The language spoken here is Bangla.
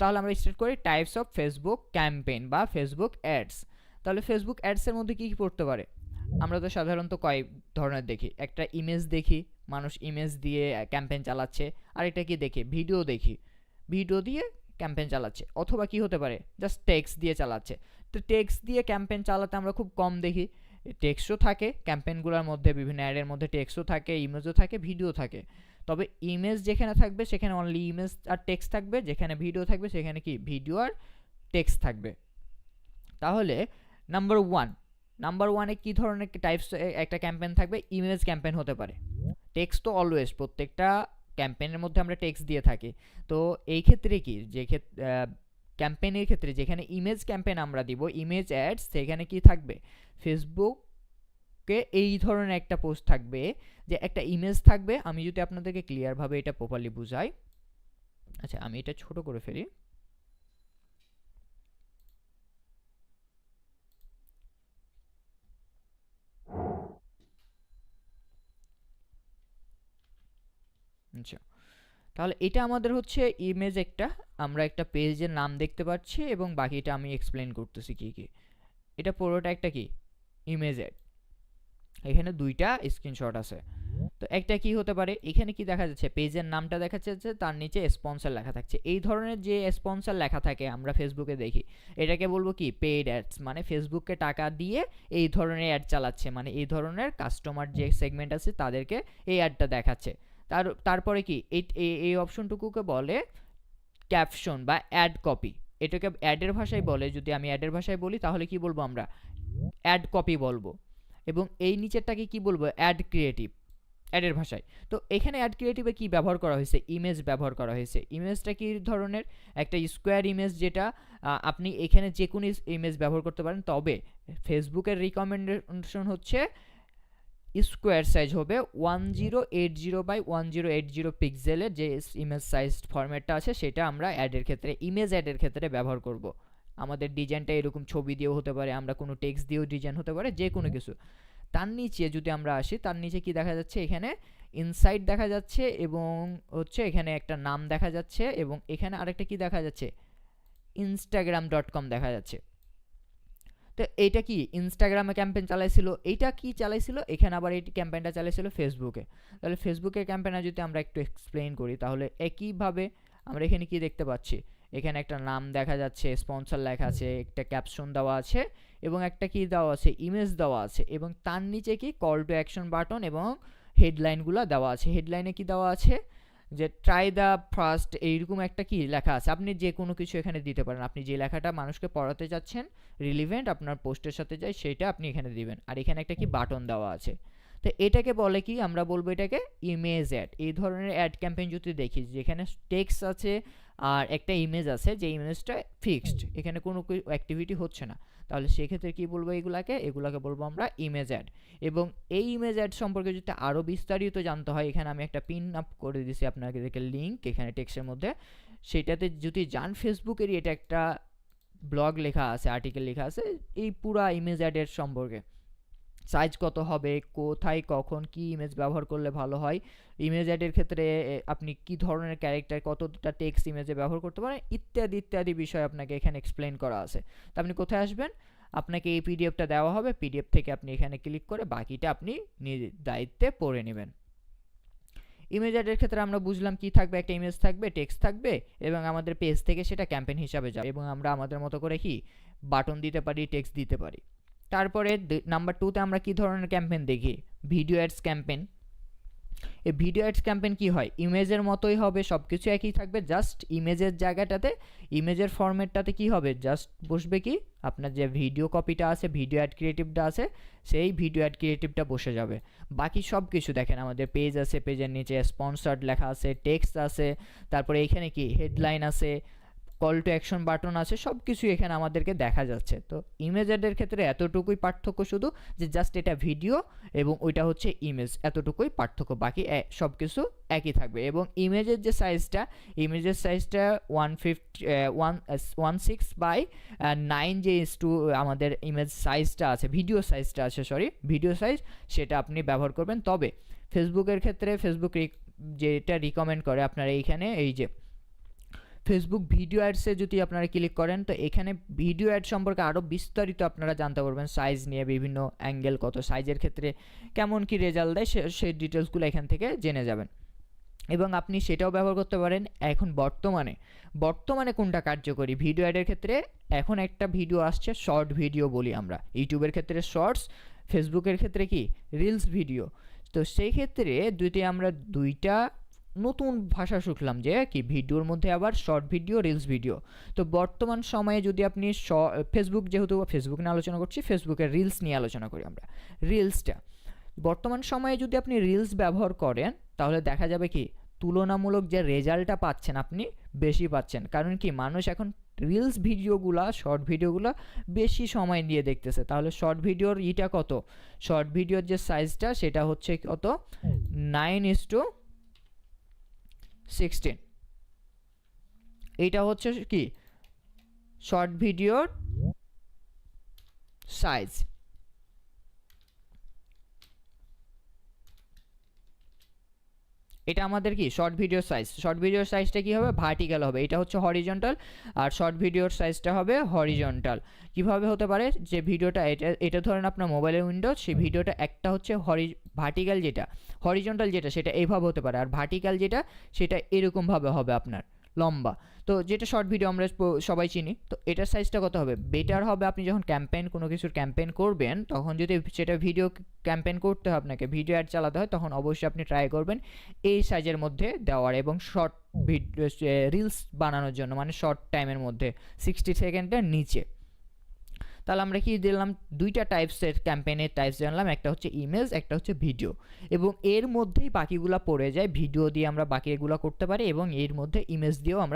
তাহলে আমরা স্টার্ট করি টাইপস অফ ফেসবুক ক্যাম্পেইন বা ফেসবুক অ্যাডস। তাহলে ফেসবুক অ্যাডসের মধ্যে কী কী পড়তে পারে? আমরা তো সাধারণত কয়েক ধরনের দেখি, একটা ইমেজ দেখি, মানুষ ইমেজ দিয়ে ক্যাম্পেইন চালাচ্ছে, আরেকটা কি দেখি, ভিডিও দেখি, ভিডিও দিয়ে ক্যাম্পেইন চালাচ্ছে, অথবা কি হতে পারে জাস্ট টেক্সট দিয়ে চালাচ্ছে। তো টেক্সট দিয়ে ক্যাম্পেইন চালাতে আমরা খুব কম দেখি, টেক্সটও থাকে ক্যাম্পেইনগুলোর মধ্যে, বিভিন্ন অ্যাডের মধ্যে টেক্সটও থাকে, ইমেজও থাকে, ভিডিও থাকে। তবে ইমেজ যেখানে থাকবে সেখানে অনলি ইমেজ আর টেক্সট থাকবে, যেখানে ভিডিও থাকবে সেখানে কি ভিডিও আর টেক্সট থাকবে। তাহলে নাম্বার ওয়ানে কী ধরনের টাইপস একটা ক্যাম্পেইন থাকবে? ইমেজ ক্যাম্পেইন হতে পারে। টেক্সট তো অলওয়েজ প্রত্যেকটা ক্যাম্পেইনের মধ্যে আমরা টেক্সট দিয়ে থাকি। তো এই ক্ষেত্রে কি, যে ক্যাম্পেইনের ক্ষেত্রে যেখানে ইমেজ ক্যাম্পেইন আমরা দিব, ইমেজ অ্যাডস, সেখানে কি থাকবে? ফেসবুকে এই ধরনের একটা পোস্ট থাকবে যে একটা ইমেজ থাকবে। আমি যদি আপনাদেরকে ক্লিয়ারভাবে এটা প্রপারলি বুঝাই, আচ্ছা আমি এটা ছোট করে ফেলি। আচ্ছা, তাহলে এটা আমাদের হচ্ছে ইমেজ একটা, আমরা একটা পেজের নাম দেখতে পাচ্ছি এবং বাকিটা আমি এক্সপ্লেন করতেছি কি কি। এটা পুরোটা একটা কি ইমেজ অ্যাড। এখানে দুইটা স্ক্রিনশট আছে। তো একটা কি হতে পারে, এখানে কি দেখা যাচ্ছে, পেজের নামটা দেখা যাচ্ছে, তার নিচে স্পন্সর লেখা থাকছে। এই ধরনের যে স্পন্সর লেখা থাকে আমরা ফেসবুকে দেখি, এটাকে বলবো কি পেইড অ্যাডস, মানে ফেসবুককে টাকা দিয়ে এই ধরনের অ্যাড চালাচ্ছে, মানে এই ধরনের কাস্টমার যে সেগমেন্ট আছে তাদেরকে এই অ্যাডটা দেখাচ্ছে। তারপরে কি এই অপশনটুকুকে বলে ক্যাপশন বা অ্যাড কপি। এটাকে অ্যাডের ভাষায় বলে, যদি আমি অ্যাডের ভাষায় বলি তাহলে কি বলবো আমরা, অ্যাড কপি বলবো। এবং এই নিচেরটাকে কি বলবো, অ্যাড ক্রিয়েটিভ অ্যাডের ভাষায়। তো এখানে অ্যাড ক্রিয়েটিভে কি ব্যবহার করা হয়েছে, ইমেজ ব্যবহার করা হয়েছে। ইমেজটা কি ধরনের, একটা স্কোয়ার ইমেজ, যেটা আপনি এখানে যে কোনো ইমেজ ব্যবহার করতে পারেন, তবে ফেসবুকের রিকমেন্ডেশন হচ্ছে স্কোয়ার সাইজ হবে 1080 বাই 1080 পিক্সেলের যে ইমেজ সাইজ ফরম্যাটটা আছে, সেটা আমরা অ্যাডের ক্ষেত্রে, ইমেজ অ্যাডের ক্ষেত্রে ব্যবহার করব। আমাদের ডিজাইনটা এরকম ছবি দিয়েও হতে পারে, আমরা কোনো টেক্সট দিয়েও ডিজাইন হতে পারে, যে কোনো কিছু। তার নিচে যদি আমরা আসি, তার নিচে কি দেখা যাচ্ছে, এখানে ইনসাইট দেখা যাচ্ছে এবং হচ্ছে এখানে একটা নাম দেখা যাচ্ছে, এবং এখানে আরেকটা কি দেখা যাচ্ছে, instagram.com দেখা যাচ্ছে। তো এইটা কি ইনস্টাগ্রামে ক্যাম্পেইন চালাইছিল, এইটা কি চালাইছিল, এখানে আবার এই ক্যাম্পেইনটা চালাইছিল ফেসবুকে। তাহলে ফেসবুকের ক্যাম্পেইনে যদি আমরা একটু এক্সপ্লেইন করি, তাহলে একইভাবে আমরা এখানে কি দেখতে পাচ্ছি, এখানে একটা নাম দেখা যাচ্ছে, স্পন্সর লেখা আছে, একটা ক্যাপশন দেওয়া আছে, এবং একটা কি দেওয়া আছে, ইমেজ দেওয়া আছে, এবং তার নিচে কি কল টু অ্যাকশন বাটন এবং হেডলাইনগুলো দেওয়া আছে। হেডলাইনে কি দেওয়া আছে, যে ট্রাই দ্য ফার্স্ট, এইরকম একটা কি লেখা আছে। আপনি যে কোনো কিছু এখানে দিতে পারেন, আপনি যে লেখাটা মানুষকে পড়াতে চাচ্ছেন, রিলিভেন্ট আপনার পোস্টের সাথে যায়, সেটা আপনি এখানে দিবেন। আর এখানে একটা কি বাটন দেওয়া আছে। তো এটাকে বলে কি, আমরা বলবো এটাকে ইমেজ অ্যাড। এই ধরনের অ্যাড ক্যাম্পেইন যদি দেখি, যেখানে টেক্সট আছে আর একটা ইমেজ আছে, যে ইমেজটা ফিক্সড, এখানে কোনো অ্যাক্টিভিটি হচ্ছে না, তাহলে সেক্ষেত্রে কি বলবো, এগুলাকে বলবো আমরা ইমেজ অ্যাড। এবং এই ইমেজ অ্যাড সম্পর্কে যদি আরও বিস্তারিত জানতে হয়, এখানে আমি একটা পিন আপ করে দিছি আপনাদেরকে লিঙ্ক, এখানে টেক্সটের মধ্যে, সেটাতে যদি যান, ফেসবুকেরই এটা একটা ব্লগ লেখা আছে, আর্টিকেল লেখা আছে এই পুরা ইমেজ অ্যাডের সম্পর্কে। সাইজ কত হবে, কোথায় কখন কি ইমেজ ব্যবহার করলে ভালো হয়, ইমেজ অ্যাডের ক্ষেত্রে আপনি কি ধরনের ক্যারেক্টার, কতটা টেক্সট ইমেজে ব্যবহার করতে পারেন, ইত্যাদি ইত্যাদি বিষয় আপনাকে এখানে এক্সপ্লেন করা আছে। তো আপনি কোথায় আসবেন, আপনাকে এই পিডিএফটা দেওয়া হবে, পিডিএফ থেকে আপনি এখানে ক্লিক করে বাকিটা আপনি নিজ দায়িত্বে পড়ে নেবেন। ইমেজ অ্যাডের ক্ষেত্রে আমরা বুঝলাম কি থাকবে, একটা ইমেজ থাকবে, টেক্সট থাকবে, এবং আমাদের পেজ থেকে সেটা ক্যাম্পেইন হিসাবে যাবে, এবং আমরা আমাদের মতো করে কি বাটন দিতে পারি, টেক্সট দিতে পারি। তারপরে নাম্বার 2তে আমরা কি ধরনের ক্যাম্পেইন দেখি, ভিডিও অ্যাডস ক্যাম্পেইন। এই ভিডিও অ্যাডস ক্যাম্পেইন কি হয়, ইমেজের মতোই হবে, সব কিছু একই থাকবে, জাস্ট ইমেজের জায়গাটাতে, ইমেজের ফরম্যাটটাতে কি হবে, জাস্ট বসবে কি আপনার যে ভিডিও কপিটা আছে, ভিডিও অ্যাড ক্রিয়েটিভটা আছে, সেই ভিডিও অ্যাড ক্রিয়েটিভটা বসে যাবে। বাকি সব কিছু দেখেন, আমাদের পেজ আছে, পেজের নিচে স্পন্সর্ড লেখা আছে, টেক্সট আছে, তারপরে এখানে কি হেডলাইন আছে, কল টু অ্যাকশন বাটন আছে, সব কিছু এখানে আমাদেরকে দেখা যাচ্ছে। তো ইমেজ অ্যাডের ক্ষেত্রে এতটুকুই পার্থক্য, শুধু যে জাস্ট এটা ভিডিও এবং ওইটা হচ্ছে ইমেজ, এতটুকুই পার্থক্য, বাকি সব কিছু একই থাকবে। এবং ইমেজের যে সাইজটা, ইমেজের সাইজটা 16:9 যে আমাদের ইমেজ সাইজটা আছে, ভিডিও সাইজটা আছে, ভিডিও সাইজ, সেটা আপনি ব্যবহার করবেন। তবে ফেসবুকের ক্ষেত্রে ফেসবুক যেটা রিকমেন্ড করে, আপনারা এইখানে এই যে ফেসবুক ভিডিও অ্যাডসে যদি আপনারা ক্লিক করেন তো এখানে ভিডিও অ্যাড সম্পর্কে আরও বিস্তারিত আপনারা জানতে পারবেন, সাইজ নিয়ে, বিভিন্ন অ্যাঙ্গেল, কত সাইজের ক্ষেত্রে কেমন কি রেজাল্ট দেয় সেই ডিটেলসগুলো এখান থেকে জেনে যাবেন এবং আপনি সেটাও ব্যবহার করতে পারেন। এখন বর্তমানে কোনটা কার্যকরী ভিডিও অ্যাডের ক্ষেত্রে? এখন একটা ভিডিও আসছে শর্ট ভিডিও বলি আমরা, ইউটিউবের ক্ষেত্রে শর্টস, ফেসবুকের ক্ষেত্রে কি রিলস ভিডিও। তো সেই ক্ষেত্রে আমরা দুইটা নতুন ভাষা শিখলাম যে কি ভিডিওর মধ্যে আবার শর্ট ভিডিও, রিলস ভিডিও। তো বর্তমান সময়ে যদি আপনি ফেসবুক, যেহেতু ফেসবুক নিয়ে আলোচনা করছি, ফেসবুকের রিলস নিয়ে আলোচনা করি আমরা। রিলসটা বর্তমান সময়ে যদি আপনি রিলস ব্যবহার করেন তাহলে দেখা যাবে কি তুলনামূলক যে রেজাল্টটা পাচ্ছেন আপনি বেশি পাচ্ছেন। কারণ কি মানুষ এখন রিলস ভিডিওগুলা, শর্ট ভিডিওগুলো বেশি সময় নিয়ে দেখতেছে। তাহলে শর্ট ভিডিওর কত, শর্ট ভিডিওর যে সাইজটা সেটা হচ্ছে কত 9:16। এইটা হচ্ছে কি শর্ট ভিডিওর সাইজ। এটা আমাদের কি শর্ট ভিডিওর সাইজ। শর্ট ভিডিওর সাইজটা কি হবে, ভার্টিক্যাল হবে। এটা হচ্ছে হরিজন্টাল, আর শর্ট ভিডিওর সাইজটা হবে হরিজন্টাল। কিভাবে হতে পারে, যে ভিডিওটা এটা ধরেন আপনার মোবাইলের উইন্ডো, সেই ভিডিওটা একটা হচ্ছে ভার্টিক্যাল, যেটা হরিজন্টাল যেটা সেটা এইভাবে হতে পারে, আর ভার্টিক্যাল যেটা সেটা এরকমভাবে হবে আপনার লম্বা। তো যেটা শর্ট ভিডিও আমরা সবাই চিনি। তো এটার সাইজটা কত হবে, বেটার হবে আপনি যখন কোনো কিছুর ক্যাম্পেইন করবেন, তখন যদি সেটা ভিডিও ক্যাম্পেইন করতে হয়, আপনাকে ভিডিও অ্যাড চালাতে হয়, তখন অবশ্যই আপনি ট্রাই করবেন এই সাইজের মধ্যে দেওয়ার, এবং শর্ট ভিডিও রিলস বানানোর জন্য, মানে শর্ট টাইমের মধ্যে 60 সেকেন্ডের নিচে। তাহলে আমরা কি দিলাম, দুইটা টাইপসের ক্যাম্পেইনের টাইপস জানলাম, একটা হচ্ছে ইমেজ, একটা হচ্ছে ভিডিও, এবং এর মধ্যেই বাকিগুলা পড়ে যায়। ভিডিও দিয়ে আমরা বাকিগুলো করতে পারি এবং এর মধ্যে ইমেজ দিয়েও আমরা